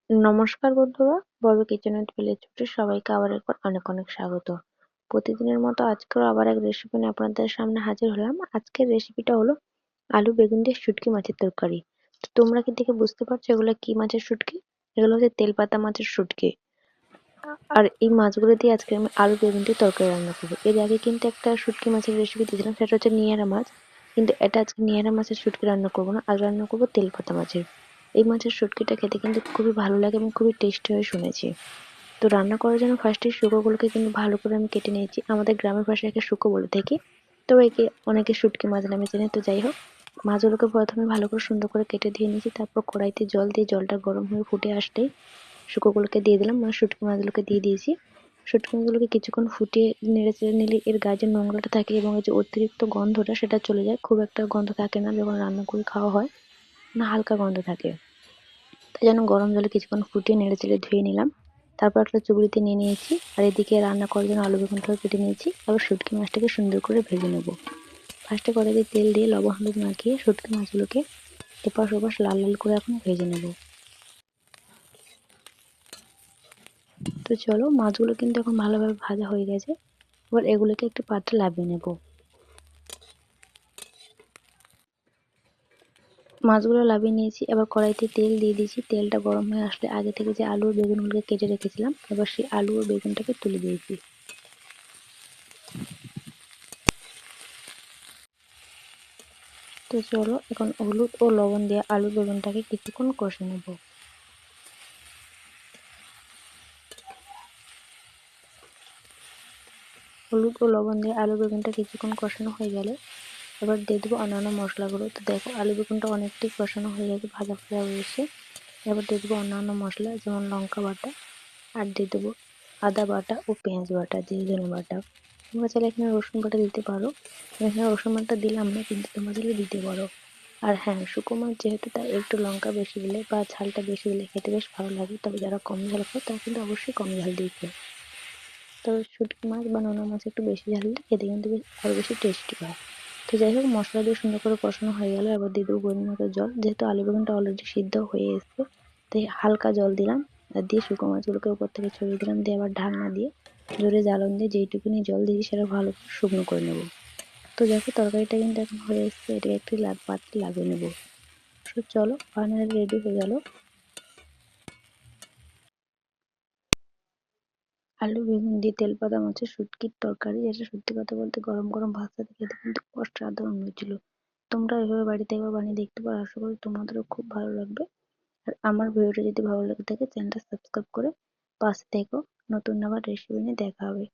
নমস্কার বন্ধুরা, বড় কিচেন উইথ ভিলেজ ফুডে সবাইকে আবার একবার অনেক অনেক স্বাগত। প্রতিদিনের মতো আজকেও আবার এক রেসিপি নিয়ে আপনাদের সামনে হাজির হলাম। আজকের রেসিপিটা হলো আলু বেগুন দিয়ে শুটকি মাছের তরকারি। তো তোমরা কি দেখে বুঝতে পারছো এগুলো কি মাছের শুটকি? এগুলো হচ্ছে তেলপাতা মাছের শুটকি। আর এই মাছগুলো দিয়ে আজকে আমি আলু বেগুন দিয়ে তরকারি রান্না করবো। এর আগে কিন্তু একটা শুটকি মাছের রেসিপি দিয়েছিলাম, সেটা হচ্ছে নিয়ারা মাছ। কিন্তু এটা আজকে নিয়ারা মাছের শুটকি রান্না করবো না, আজ রান্না করবো তেলপাতা মাছের। এই মাছের শুটকিটা খেতে কিন্তু খুবই ভালো লাগে এবং খুবই টেস্টি হয় শুনেছি। তো রান্না করার জন্য ফার্স্টে শুকোগুলোকে কিন্তু ভালো করে আমি কেটে নিয়েছি। আমাদের গ্রামের ভাষায় একে শুকো বলে থাকি, তো একে অনেকে শুটকি মাছ নামে চেনে। তো যাই হোক, মাছগুলোকে প্রথমে ভালো করে সুন্দর করে কেটে ধুয়ে নিয়েছি। তারপর কড়াইতে জল দিয়ে জলটা গরম হয়ে ফুটে আসলেই শুকোগুলোকে দিয়ে দিলাম, মানে শুটকি মাছগুলোকে দিয়ে দিয়েছি। শুটকি মাছগুলোকে কিছুক্ষণ ফুটিয়ে নেড়ে চেড়ে নিলে এর গায়ে যে নোংরাটা থাকে এবং এই যে অতিরিক্ত গন্ধটা সেটা চলে যায়। খুব একটা গন্ধ থাকে না যখন রান্না করে খাওয়া হয়, না হালকা গন্ধ থাকে। তাই জন্য গরম জলে কিছুক্ষণ ফুটিয়ে নেড়ে চেড়ে ধুয়ে নিলাম। তারপর একটা চুবড়িতে নিয়ে নিয়েছি, আর এদিকে রান্না করার জন্য আলু বেগুনটাও কেটে নিয়েছি। আবার শুটকি মাছটাকে সুন্দর করে ভেজে নেব। ফার্স্টে কড়াইতে তেল দিয়ে লবণ হলুদ মাখিয়ে শুটকি মাছগুলোকে এপাশ ওপাশ লাল লাল করে এখন ভেজে নেব। তো চলো, মাছগুলো কিন্তু এখন ভালোভাবে ভাজা হয়ে গেছে। এবার এগুলোকে একটু পাত্রে নামিয়ে নেব। মাছগুলো নামিয়ে নিয়েছি, এবার কড়াইতে তেল দিয়ে দিয়েছি। তেলটা গরম হয়ে আসলে আগে থেকে যে আলু ও বেগুনগুলোকে কেটে রেখেছিলাম, এবার সেই আলু ও বেগুনটাকে তুলে দিয়েছি। তো চলো, এখন হলুদ ও লবণ দিয়ে আলু বেগুনটাকে কিছুক্ষণ কষে নেব। হলুদ ও লবণ দিয়ে আলু বেগুনটা কিছুক্ষণ কষানো হয়ে গেলে এবার দিয়ে দেবো অন্যান্য মশলাগুলো। তো দেখো, আলু বেগুনটা অনেকটাই কষানো হয়ে গেছে, ভাজা ভাজা হয়ে এসে এবার দিয়ে দেবো অন্যান্য মশলা, যেমন লঙ্কা বাটা, আর দিয়ে দেবো আদা বাটা ও পেঁয়াজ বাটা, জিরে ধনে বাটা। তোমরা চাইলে এখানে রসুন বাটা দিতে পারো, আমি এখানে রসুন বাটা দিলাম না, কিন্তু তোমরা চাইলে দিতে পারো। আর হ্যাঁ, শুকনো মাছ যেহেতু, তাই একটু লঙ্কা বেশি দিলে বা ঝালটা বেশি দিলে খেতে বেশ ভালো লাগে। তবে যারা কম ঝাল খায় তারা কিন্তু অবশ্যই কম ঝাল দিয়ে খায়। তবে শুটকি মাছ বা নোনা মাছ একটু বেশি ঝাল দিলে খেতে কিন্তু বেশ আরো বেশি টেস্টি হয়। তো যাই হোক, মশলা দিয়ে সুন্দর করে কষানো হয়ে গেল। এবার দিয়ে দেবো পরিমাণ মতো জল। যেহেতু আলু বেগুনটা অলরেডি সিদ্ধ হয়ে এসছে, তাই হালকা জল দিলাম। আর দিয়ে শুকনো মাছগুলোকে উপর থেকে ছড়িয়ে দিলাম, দিয়ে আবার ঢাকনা দিয়ে জোরে জ্বালন দিয়ে যেইটুকুনি জল দিয়েছি সেটা ভালো করে শুকনো করে নেবো। তো দেখো, তরকারিটা কিন্তু এখন হয়ে এসছে, এটাকে একটি পাত্রে লাগিয়ে নেবো। তো চলো, ফাইনালি রেডি হয়ে গেল আলু বেগুন দিয়ে তেলপাতা মাছের শুটকির তরকারি, যেটা সত্যি কথা বলতে গরম গরম ভাত সাথে খেতে কিন্তু অসাধারণ হয়েছিল। তোমরা এভাবে বাড়িতে একবার বানিয়ে দেখতে পারো, আশা করি তোমাদেরও খুব ভালো লাগবে। আর আমার ভিডিওটা যদি ভালো লেগে থাকে, চ্যানেলটা সাবস্ক্রাইব করে পাশে থেকো। নতুন আবার রেসিপি নিয়ে দেখা হবে।